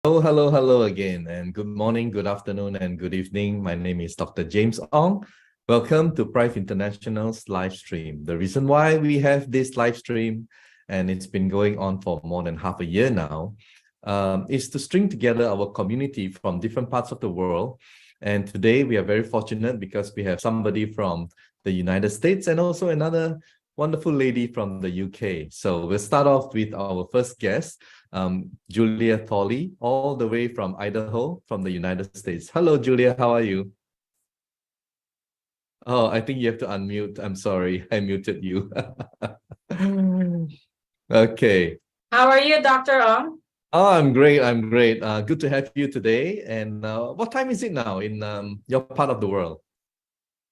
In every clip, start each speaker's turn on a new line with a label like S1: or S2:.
S1: Hello again, and good morning, good afternoon, and good evening. My name is Dr. James Ong. Welcome to Prife International's live stream. The reason why we have this live stream, and it's been going on for more than half a year now, is to string together our community from different parts of the world. And today we are very fortunate because we have somebody from the United States and also another wonderful lady from the UK. So we'll start off with our first guest, Julie Thawley, all the way from Idaho, from the United States. Hello, Julia. How are you? Oh, I think you have to unmute. I'm sorry, I muted you. Okay.
S2: How are you, Dr. Ong?
S1: Oh, I'm great. I'm great. Good to have you today. And what time is it now in your part of the world?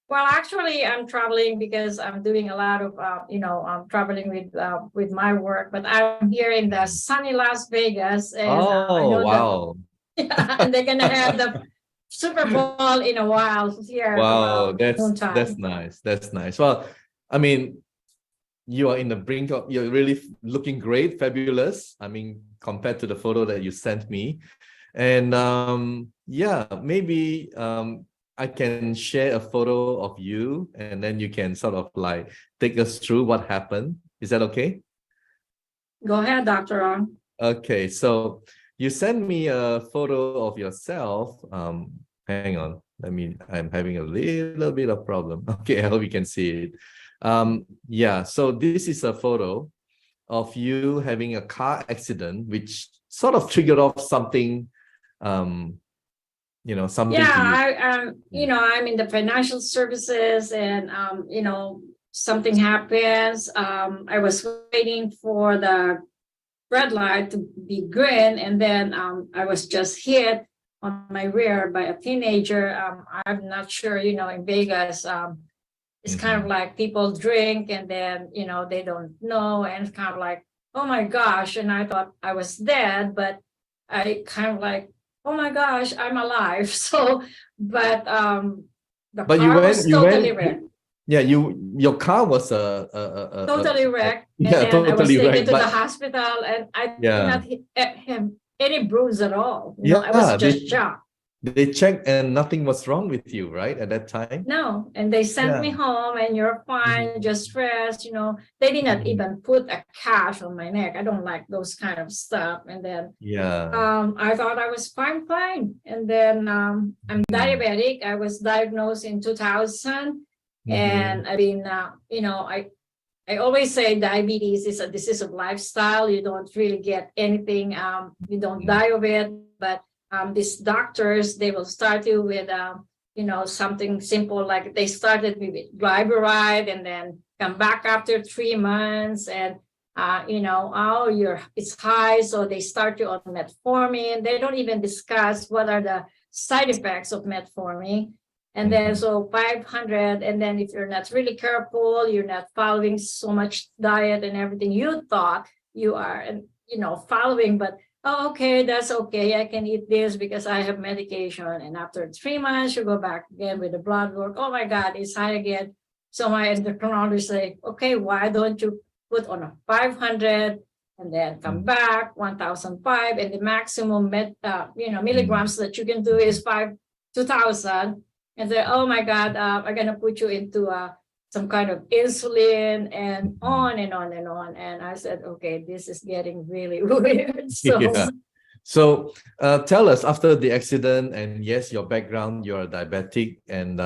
S2: Well, actually, I'm traveling because I'm doing a lot of, I'm traveling with my work. But I'm here in the sunny Las Vegas, and I know
S1: wow.
S2: and they're gonna have the Super Bowl in a while here.
S1: Wow, that's nice. That's nice. Well, I mean, you are in the brink of, you're really looking great, fabulous. I mean, compared to the photo that you sent me. And yeah, maybe I can share a photo of you and then you can sort of like take us through what happened. Is that okay?
S2: Go ahead, Dr. Ong.
S1: Okay, so you sent me a photo of yourself. Hang on, I'm having a little bit of problem. Okay, I hope you can see it. Yeah, so this is a photo of you having a car accident, which sort of triggered off something, something.
S2: Yeah, I'm in the financial services, and something happens. I was waiting for the red light to be green, and then I was just hit on my rear by a teenager. I'm not sure, in Vegas, it's kind of like people drink and then, they don't know, and it's kind of like, oh my gosh, and I thought I was dead, but I kind of like, oh my gosh, I'm alive. So, but the car was totally wrecked.
S1: Yeah, your car was
S2: totally wrecked.
S1: Yeah,
S2: and then
S1: totally
S2: I was taken
S1: wrecked,
S2: to the hospital, and I did not have any bruise at all. I was just shocked.
S1: They checked and nothing was wrong with you, right, at that time?
S2: No, and they sent me home, and you're fine, just rest. They did not even put a cast on my neck. I don't like those kind of stuff. And then I thought I was fine. And then I'm diabetic. I was diagnosed in 2000. And I mean, I always say diabetes is a disease of lifestyle. You don't really get anything. You don't die of it. But these doctors, they will start you with, something simple, like they started me with glyburide, and then come back after 3 months, and it's high, so they start you on metformin. They don't even discuss what are the side effects of metformin. And then so 500, and then if you're not really careful, you're not following so much diet and everything you thought you are, following, but okay, that's okay. I can eat this because I have medication. And after 3 months, you go back again with the blood work. Oh my God, it's high again. So my endocrinologist say, okay, why don't you put on a 500 and then come back 1,005, and the maximum milligrams that you can do is 2,000. And say, oh my God, I'm gonna put you into some kind of insulin, and on and on and on. And I said, okay, this is getting really weird.
S1: So tell us, after the accident, and yes, your background, you're diabetic, and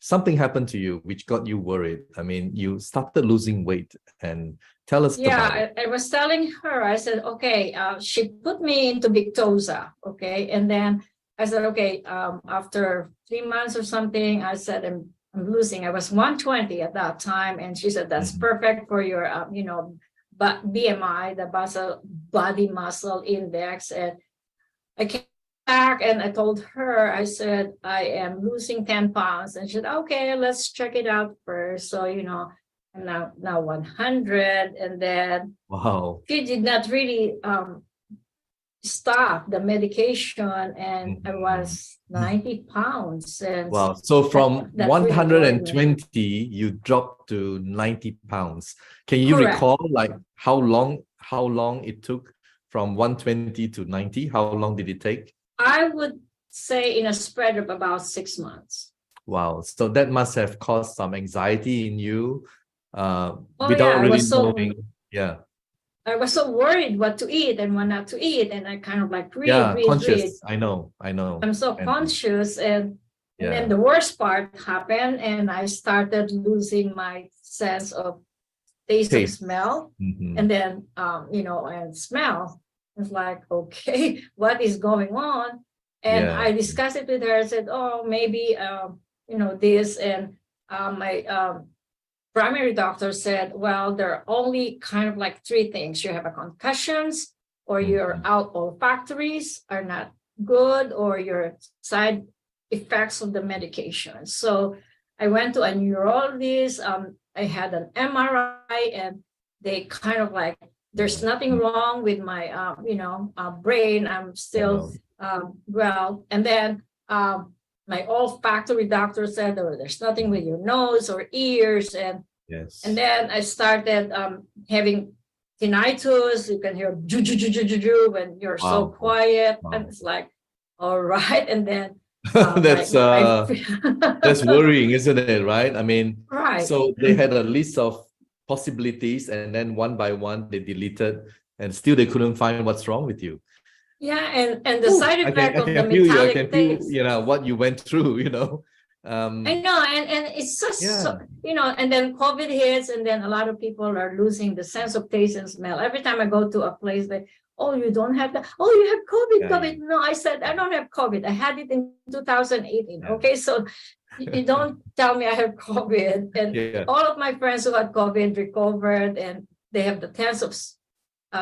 S1: something happened to you which got you worried. I mean, you started losing weight, and tell us about it.
S2: I was telling her, I said, okay, she put me into Victoza, okay? And then I said, okay, after 3 months or something, I said, I'm losing. I was 120 at that time. And she said, that's perfect for your, BMI, the body muscle index. And I came back and I told her, I said, I am losing 10 pounds. And she said, okay, let's check it out first. So, I'm now 100. And then she did not really stop the medication, and I was 90 pounds. And
S1: wow. So from 120, you dropped to 90 pounds. Can you recall like how long it took from 120 to 90? How long did it take?
S2: I would say in a spread of about 6 months.
S1: Wow. So that must have caused some anxiety in you
S2: Oh
S1: without
S2: yeah,
S1: really knowing. Yeah.
S2: I was so worried what to eat and what not to eat, and I kind of like breathe.
S1: Conscious. I know.
S2: I'm so conscious, and
S1: yeah.
S2: then the worst part happened, and I started losing my sense of taste. Of smell, and then and smell. It's like, okay, what is going on? And I discussed it with her. I said, oh, maybe this, and my primary doctor said, well, there are only kind of like 3 things. You have a concussions, or your olfactories are not good, or your side effects of the medication. So I went to a neurologist. I had an MRI, and they kind of like, there's nothing wrong with my brain. I'm still well. And then my olfactory doctor said, oh, there's nothing with your nose or ears. And then I started having tinnitus. You can hear when you're so quiet. And it's like, all right. And then
S1: that's worrying, isn't it? Right? I mean, so they had a list of possibilities, and then one by one they deleted, and still they couldn't find what's wrong with you.
S2: Yeah, and the side effect of the metallic taste.
S1: What you went through,
S2: I know, and it's just and then COVID hits, and then a lot of people are losing the sense of taste and smell. Every time I go to a place, they, oh, you don't have that. Oh, you have COVID. No, I said, I don't have COVID. I had it in 2018. Okay, so you don't tell me I have COVID. And all of my friends who had COVID recovered, and they have the sense of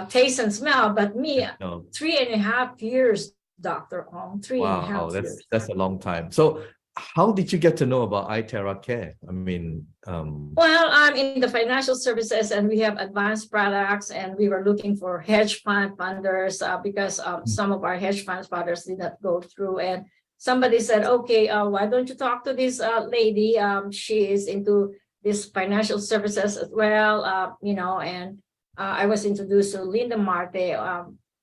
S2: taste and smell. But me, 3.5 years, Dr. Ong, 3.5 years.
S1: That's a long time. So how did you get to know about iTeraCare? I mean,
S2: well, I'm in the financial services, and we have advanced products, and we were looking for hedge fund funders because some of our hedge fund funders did not go through. And somebody said, okay, why don't you talk to this lady? She is into this financial services as well, and I was introduced to Linda Marte,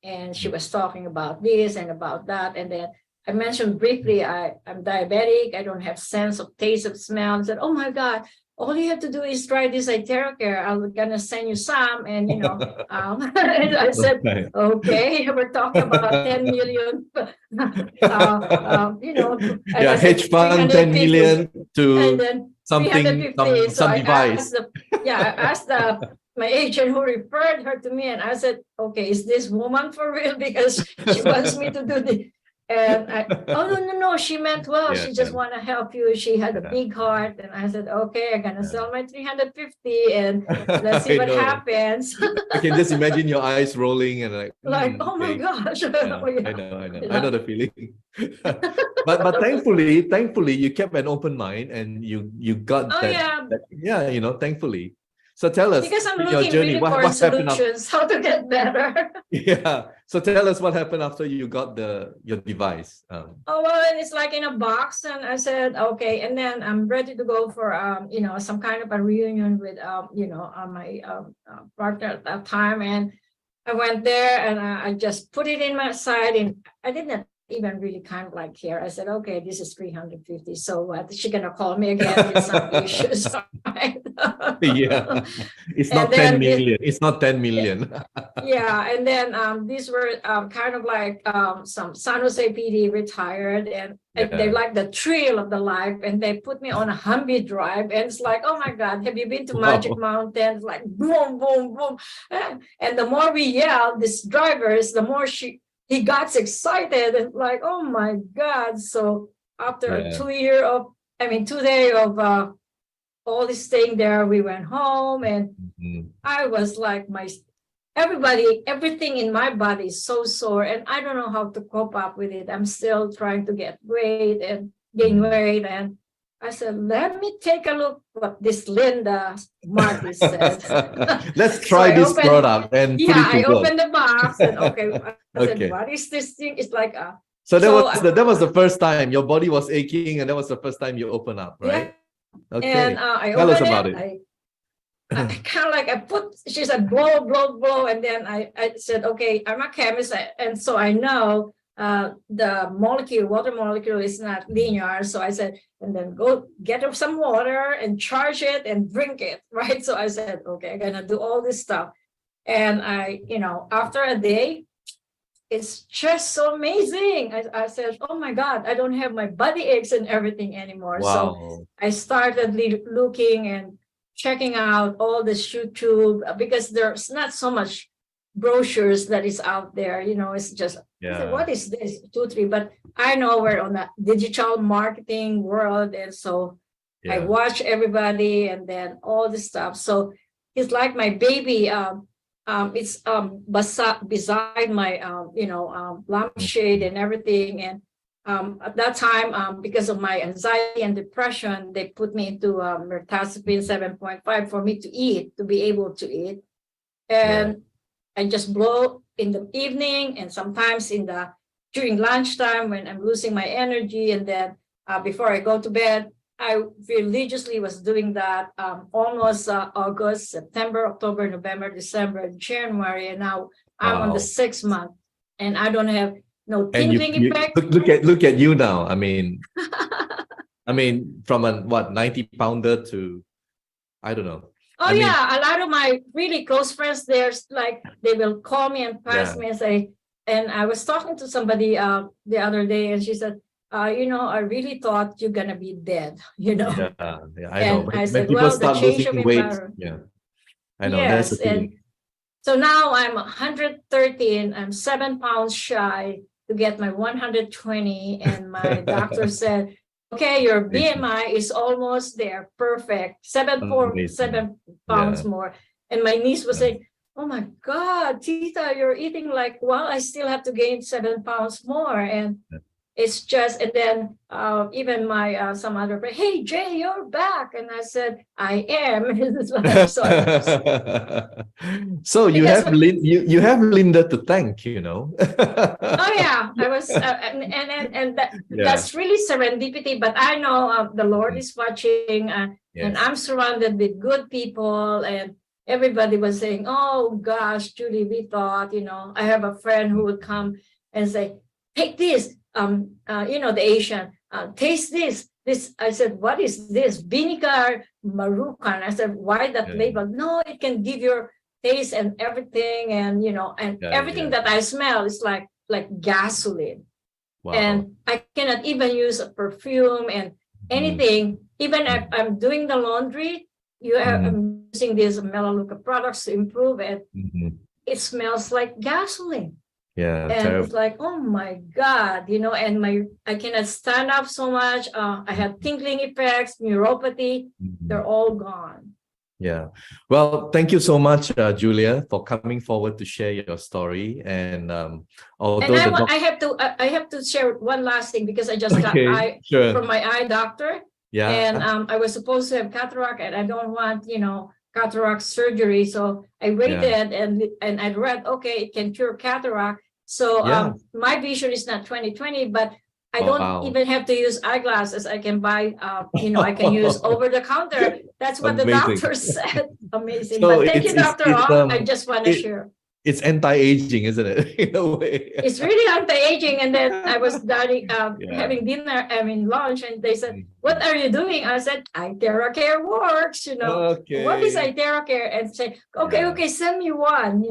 S2: and she was talking about this and about that. And then I mentioned briefly, I'm diabetic. I don't have sense of taste of smell. I said, oh my God, all you have to do is try this iTeraCare. I'm gonna send you some. And and I said, okay, we're talking about 10 million.
S1: Hedge fund 10 million to
S2: and then
S1: something, some device.
S2: I asked my agent who referred her to me, and I said, okay, is this woman for real? Because she wants me to do this. And no, she meant well. She just want to help you. She had a big heart. And I said, okay, I'm going to sell my 350 and let's see what happens.
S1: I can just imagine your eyes rolling and
S2: oh my gosh.
S1: I know the feeling. but thankfully, you kept an open mind, and you got thankfully. So tell us,
S2: because I'm
S1: your
S2: looking
S1: journey,
S2: really for solutions, how to get better.
S1: So tell us what happened after you got your device.
S2: Well, it's like in a box, and I said, okay, and then I'm ready to go for some kind of a reunion with my partner at that time, and I went there, and I just put it in my side, and I didn't even really kind of like care. I said, okay, this is 350. So what? Is she gonna call me again with some issues? Right?
S1: It's not 10 million. It's not 10 million.
S2: And then these were kind of like some San Jose PD retired, and they like the thrill of the life, and they put me on a Humvee drive, and it's like, oh my God, have you been to Magic Mountain? It's like boom, boom, boom, and the more we yell, this drivers, the more he got excited, and like, oh my God. So after 2 days of all this staying there, we went home, and I was like, everything in my body is so sore, and I don't know how to cope up with it. I'm still trying to get weight and gain weight. And I said, let me take a look what this Linda Marte said.
S1: Let's try this product and put it to
S2: I
S1: work.
S2: opened the box, and I said, what is this thing? It's like
S1: that was the first time your body was aching, and that was the first time you opened up, right?
S2: Okay. And I
S1: tell us about it.
S2: I kind of like she said, blow, blow, blow. And then I said, okay, I'm a chemist. And so I know the water molecule is not linear. So I said, and then go get some water and charge it and drink it, right? So I said, okay, I'm gonna do all this stuff. And after a day, it's just so amazing. I said, oh my God, I don't have my body aches and everything anymore.
S1: Wow.
S2: So I started looking and checking out all this YouTube, because there's not so much brochures that is out there. It's just, I said, what is this? 2, 3, but I know we're on the digital marketing world. And so I watch everybody and then all this stuff. So it's like my baby. It's beside my lampshade and everything. And at that time, because of my anxiety and depression, they put me into mirtazapine 7.5 for me to be able to eat. And I just blow in the evening and sometimes during lunchtime when I'm losing my energy. And then before I go to bed, I religiously was doing that almost August, September, October, November, December, January, and now I'm on the 6th month, and I don't have no tingling effect.
S1: Look at you now. I mean, from a 90-pounder to, I don't know.
S2: A lot of my really close friends, there's like they will call me and pass me and say. And I was talking to somebody the other day, and she said, I really thought you're gonna be dead, I know.
S1: When
S2: I said,
S1: people
S2: well,
S1: start
S2: the change of
S1: losing weight,
S2: environment.
S1: I know.
S2: Yes,
S1: that's the
S2: and so now I'm 113. I'm 7 pounds shy to get my 120, and my doctor said, okay, your BMI is almost there, perfect. 7 pounds more. And my niece was saying, oh my God, Tita, you're eating like, well, I still have to gain 7 pounds more. And it's just, and then even my some other friend, hey Jay, you're back, and I said I am.
S1: So you have Linda to thank,
S2: Oh yeah, I was, and that's really serendipity. But I know the Lord is watching, and I'm surrounded with good people, and everybody was saying, oh gosh, Julie, we thought, I have a friend who would come and say, take this. The Asian, taste this. I said, what is this? Vinegar Marucan. I said, why that label? No, it can give your taste and everything, and everything that I smell is like gasoline. Wow. And I cannot even use a perfume and anything. Even if I'm doing the laundry, I'm using these Melaleuca products to improve it. It smells like gasoline. And terrible. It's like, oh my God, and I cannot stand up so much. I have tingling effects, neuropathy, they're all gone.
S1: Yeah. Well, thank you so much, Julia, for coming forward to share your story. And
S2: I have to share one last thing, because I just got from my eye doctor. Yeah. And I was supposed to have cataract, and I don't want, cataract surgery. So I waited and I read, okay, it can cure cataract. So my vision is not 20/20, but I don't even have to use eyeglasses. I can buy, I can use over the counter. That's what the doctor said. Amazing. So but thank you, Dr. Ong. I just want to share.
S1: It's anti-aging, isn't it? In a way.
S2: It's really anti-aging. And then I was having dinner, lunch, and they said, what are you doing? I said, iTeraCare works, Okay. What is iTeraCare? And say, okay, send me one,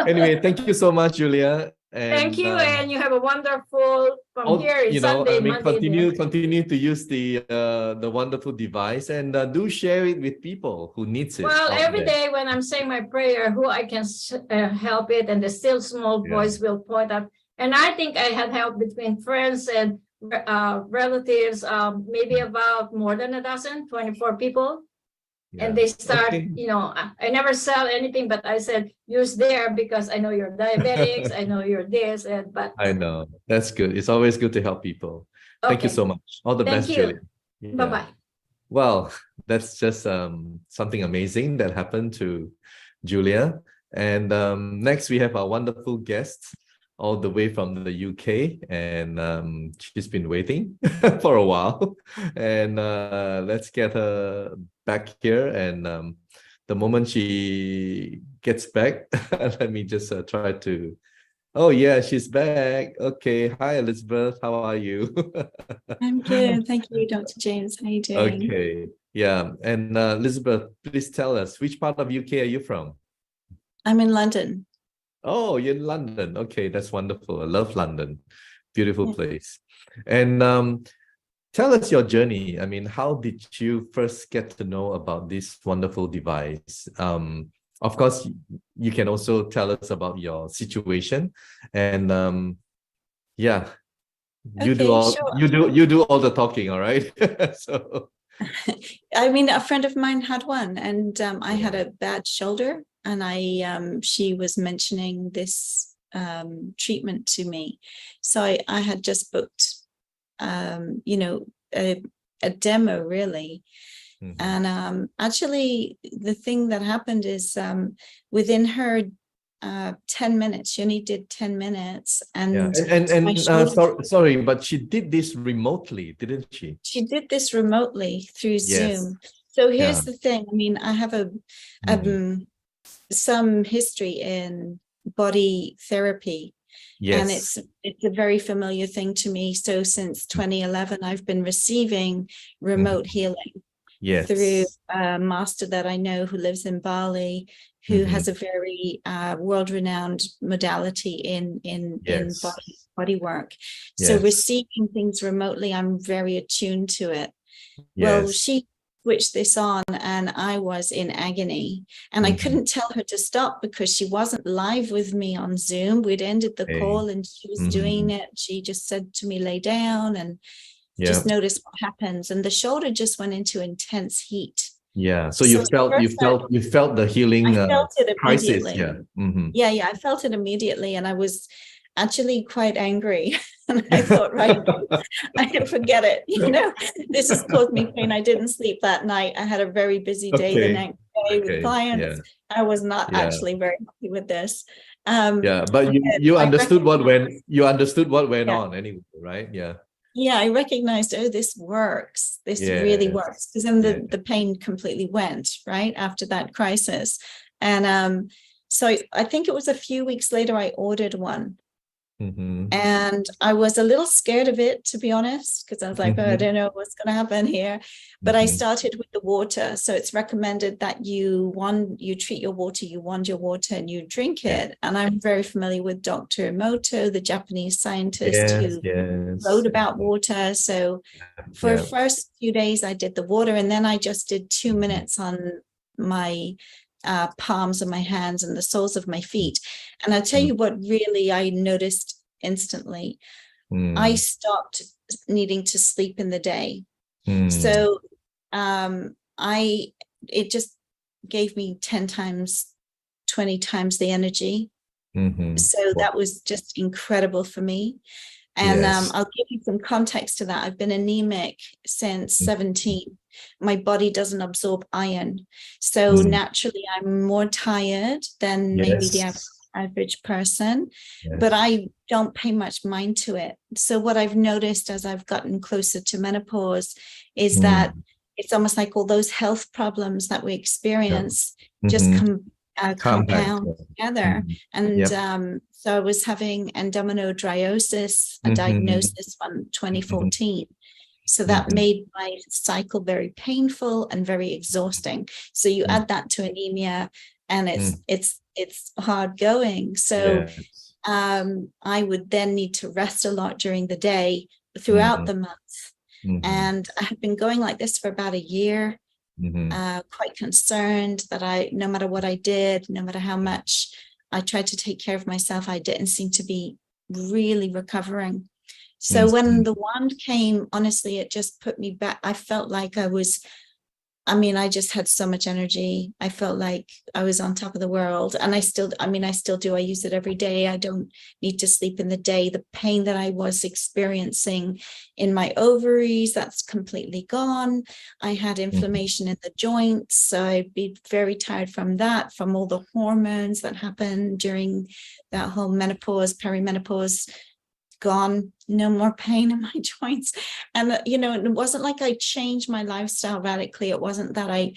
S1: Anyway, thank you so much, Julia. And,
S2: thank you, and you have a wonderful Sunday, Monday.
S1: Continue to use the wonderful device, and do share it with people who needs it.
S2: Well, every day when I'm saying my prayer, who I can help it, and the still small voice will point out. And I think I had help between friends and relatives, maybe about more than a dozen, 24 people. And they start, I never sell anything, but I said, use there because I know you're diabetics, I know you're this, but
S1: I know. That's good. It's always good to help people. Thank you so much. All the best, Julia.
S2: Bye-bye.
S1: Well, that's just something amazing that happened to Julia. And next we have our wonderful guest, all the way from the UK, and she's been waiting for a while. And let's get her back here. And the moment she gets back, let me just try to. Oh yeah, she's back. Okay, hi Elizabeth, how are you?
S3: I'm good. Thank you, Dr. James. How are you doing?
S1: Okay, yeah. And Elizabeth, please tell us, which part of UK are you from?
S3: I'm in London.
S1: Oh, you're in London. Okay, that's wonderful. I love London. Beautiful
S3: Yeah.
S1: place. And tell us your journey. I mean, how did you first get to know about this wonderful device? Of course, you can also tell us about your situation. And yeah, you do
S3: Okay,
S1: all
S3: sure.
S1: you do all the talking, all right? So
S3: I mean, a friend of mine had one, and I had
S1: yeah.
S3: a bad shoulder, and she was mentioning this treatment to me. So I had just booked, you know, a demo really.
S1: Mhm.
S3: And actually, the thing that happened is within her 10 minutes, she only did 10 minutes.
S1: Yeah,
S3: And my shoulder,
S1: sorry, but she did this remotely, didn't she?
S3: she did this remotely through
S1: Yes.
S3: Zoom. So
S1: Yeah.
S3: here's the thing. I mean, I have some history in body therapy. And
S1: Yes.
S3: it's a very familiar thing to me. So since 2011, I've been receiving remote healing
S1: Yes.
S3: through a master that I know who lives in Bali, who has a very world-renowned modality in
S1: Yes.
S3: body work. So
S1: Yes.
S3: receiving things remotely, I'm very attuned to it. Well,
S1: Yes.
S3: she switched this on and I was in agony, and I couldn't tell her to stop because she wasn't live with me on Zoom. We'd ended the
S1: Okay.
S3: call and she was doing it. She just said to me, lay down and just notice what happens. And the shoulder just went into intense heat.
S1: Yeah. So
S3: So
S1: you felt the healing
S3: I felt it
S1: crisis.
S3: immediately.
S1: Yeah.
S3: Yeah, I felt it immediately, and I was actually quite angry. And I thought, right, I forget it. You know, this has caused me pain. I didn't sleep that night. I had a very busy day the next day with clients. I was not actually very happy with this.
S1: But you understood what went on anyway, right? Yeah.
S3: Yeah, I recognized, oh, this works. This really works. Because then the pain completely went, right, after that crisis. And so I think it was a few weeks later I ordered one. And I was a little scared of it, to be honest, because I was like, oh, I don't know what's going to happen here. But I started with the water. So it's recommended that you treat your water, you wand your water and you drink it. And I'm very familiar with Dr. Emoto, the Japanese scientist who wrote about water. So for the first few days, I did the water, and then I just did 2 minutes on my palms of my hands and the soles of my feet. And I'll tell you what really I noticed instantly. I stopped needing to sleep in the day. So it just gave me 10 times, 20 times the energy. So that was just incredible for me. And I'll give you some context to that. I've been anemic since 17. My body doesn't absorb iron. So naturally, I'm more tired than maybe the average person, but I don't pay much mind to it. So what I've noticed as I've gotten closer to menopause is that it's almost like all those health problems that we experience just compound together. And so I was having endometriosis, a diagnosis in 2014. So that made my cycle very painful and very exhausting. So you add that to anemia, and it's hard going. So I would then need to rest a lot during the day throughout the month. And I had been going like this for about a year. Quite concerned that no matter what I did, no matter how much I tried to take care of myself, I didn't seem to be really recovering. So when the wand came, honestly, it just put me back. I felt like I was I mean, I just had so much energy. I felt like I was on top of the world. And I still do. I use it every day. I don't need to sleep in the day. The pain that I was experiencing in my ovaries, that's completely gone. I had inflammation in the joints. So I'd be very tired from that, from all the hormones that happen during that whole menopause, perimenopause. Gone, no more pain in my joints. And you know, it wasn't like I changed my lifestyle radically. It wasn't that I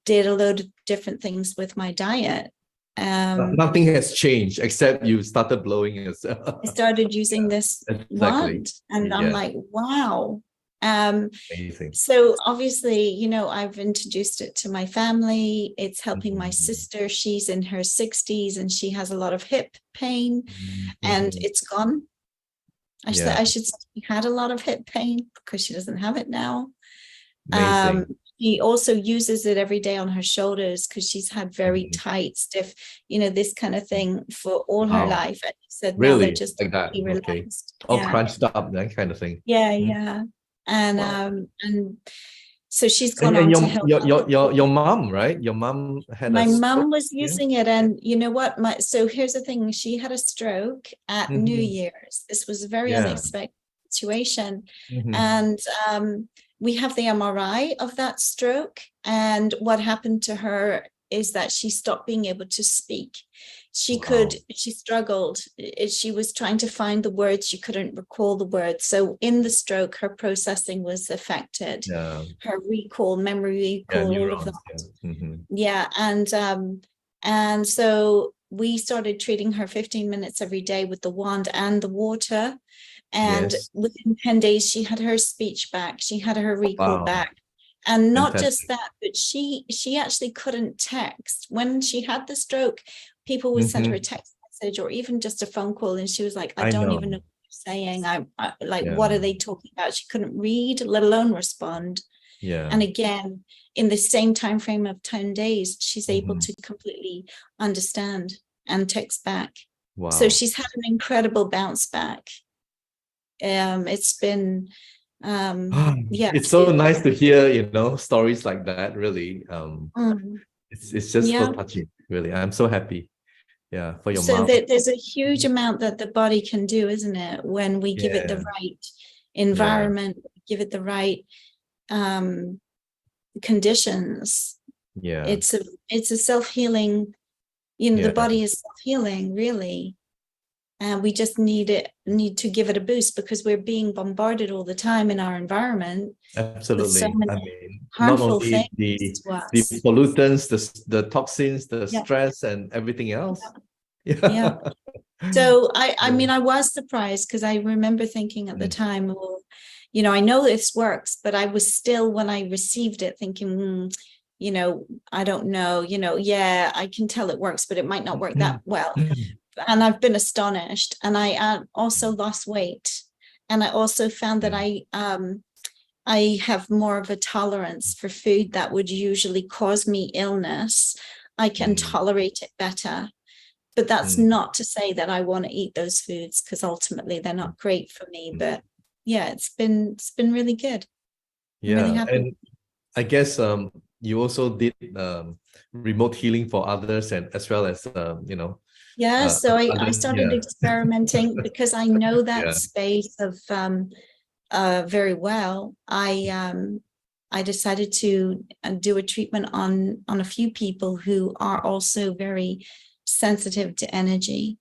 S3: did a load of different things with my diet.
S1: Nothing has changed except you started blowing yourself.
S3: I started using this wand, and I'm like, wow.
S1: Amazing.
S3: So obviously, you know, I've introduced it to my family. It's helping my sister. She's in her 60s and she has a lot of hip pain, and it's gone. I should say she had a lot of hip pain because she doesn't have it now. She also uses it every day on her shoulders because she's had very tight, stiff, you know, this kind of thing for all her life. And she said,
S1: really?
S3: Now they're just
S1: like that.
S3: relaxed.
S1: All crunched up, that kind of thing.
S3: Yeah. And so she's gone on to help.
S1: Your mom, right? Your mom had
S3: my mom was using it, and you know what? So here's the thing: she had a stroke at New Year's. This was a very unexpected situation, and we have the MRI of that stroke. And what happened to her is that she stopped being able to speak. She struggled. She was trying to find the words. She couldn't recall the words. So in the stroke, her processing was affected. Her recall, memory recall, all of that. And so we started treating her 15 minutes every day with the wand and the water. And within 10 days, she had her speech back. She had her recall back. And not just that, but she actually couldn't text. When she had the stroke, people would send her a text message or even just a phone call, and she was like, I don't even know what you're saying. I like, what are they talking about? She couldn't read, let alone respond. And again, in the same time frame of 10 days, she's able to completely understand and text back. So she's had an incredible bounce back. It's been
S1: it's so nice to hear, you know, stories like that. Really, it's just so touching. Really, I'm so happy. For your mom.
S3: So there's a huge amount that the body can do, isn't it? When we give it the right environment, give it the right conditions. It's a self-healing. You know, the body is self-healing, really. And we just need to give it a boost because we're being bombarded all the time in our environment.
S1: Absolutely.
S3: So many harmful not only things
S1: the pollutants, the toxins, the stress, and everything else.
S3: So I mean, I was surprised because I remember thinking at the time, well, you know, I know this works, but I was still, when I received it, thinking, you know, I don't know, you know, I can tell it works, but it might not work that well. And I've been astonished. And I also lost weight. And I also found that I have more of a tolerance for food that would usually cause me illness. I can tolerate it better. But that's not to say that I want to eat those foods, because ultimately they're not great for me. But it's been really good. I'm really happy.
S1: And I guess you also did remote healing for others, and as well as you know.
S3: So I started experimenting because I know that space of very well. I decided to do a treatment on a few people who are also very sensitive to energy.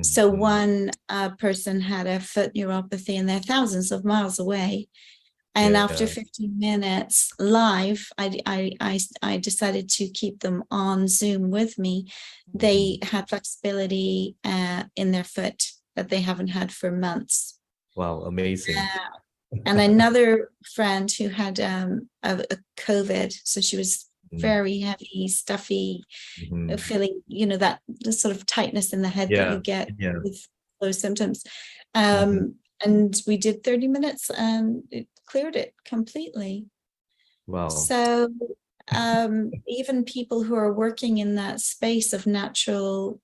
S3: So one person had a foot neuropathy, and they're thousands of miles away. And after 15 minutes live, I decided to keep them on Zoom with me. They had flexibility in their foot that they haven't had for months.
S1: Wow, amazing.
S3: And another friend who had a COVID, so she was very heavy, stuffy, feeling, you know, that sort of tightness in the head that you get with those symptoms. And we did 30 minutes and it cleared it completely.
S1: Wow.
S3: So even people who are working in that space of natural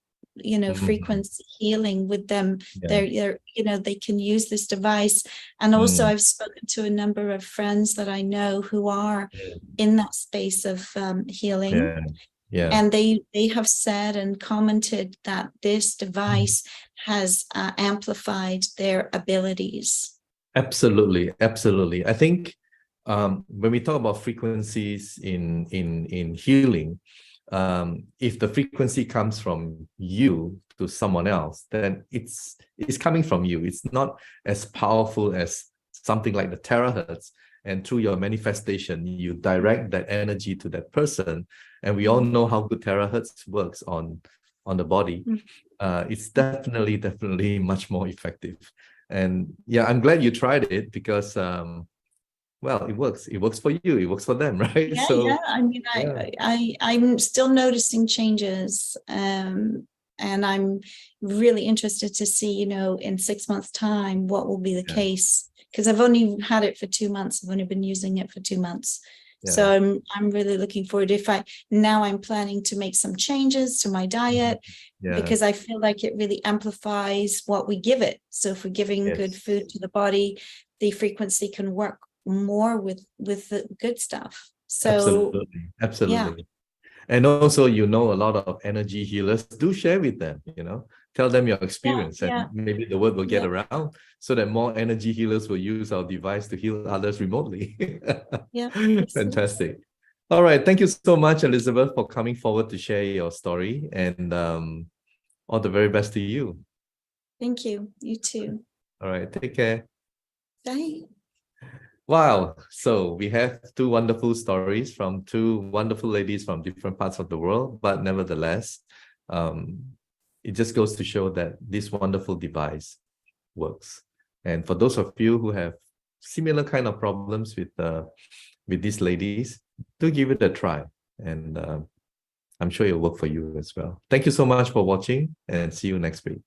S3: frequency healing with them. They're they can use this device. And also I've spoken to a number of friends that I know who are in that space of healing. And they have said and commented that this device has amplified their abilities.
S1: Absolutely. I think when we talk about frequencies in healing, if the frequency comes from you to someone else, then it's coming from you. It's not as powerful as something like the terahertz. And through your manifestation, you direct that energy to that person. And we all know how good terahertz works on the body. It's definitely much more effective. And yeah, I'm glad you tried it because well, it works. It works for you. It works for them, right?
S3: I mean, I'm still noticing changes, and I'm really interested to see, in 6 months' time, what will be the case. Because I've only had it for 2 months. I've only been using it for 2 months. So I'm really looking forward. I'm planning to make some changes to my diet because I feel like it really amplifies what we give it. So if we're giving good food to the body, the frequency can work more with the good stuff. So
S1: absolutely. And also, a lot of energy healers. Do share with them, tell them your experience, and maybe the word will get around so that more energy healers will use our device to heal others remotely. Fantastic. All right, thank you so much, Elizabeth, for coming forward to share your story, and all the very best to you.
S3: Thank you. You too.
S1: All right, take care.
S3: Bye.
S1: Wow. So we have two wonderful stories from two wonderful ladies from different parts of the world, but nevertheless, it just goes to show that this wonderful device works. And for those of you who have similar kind of problems with these ladies, do give it a try. And I'm sure it'll work for you as well. Thank you so much for watching, and see you next week.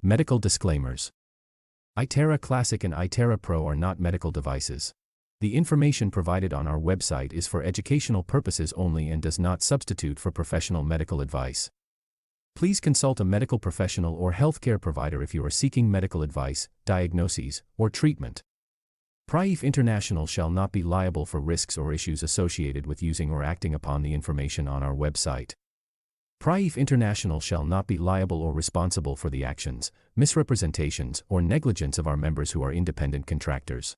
S4: Medical disclaimers. iTera Classic and iTera Pro are not medical devices. The information provided on our website is for educational purposes only and does not substitute for professional medical advice. Please consult a medical professional or healthcare provider if you are seeking medical advice, diagnoses, or treatment. Prife International shall not be liable for risks or issues associated with using or acting upon the information on our website. Prife International shall not be liable or responsible for the actions, misrepresentations, or negligence of our members who are independent contractors.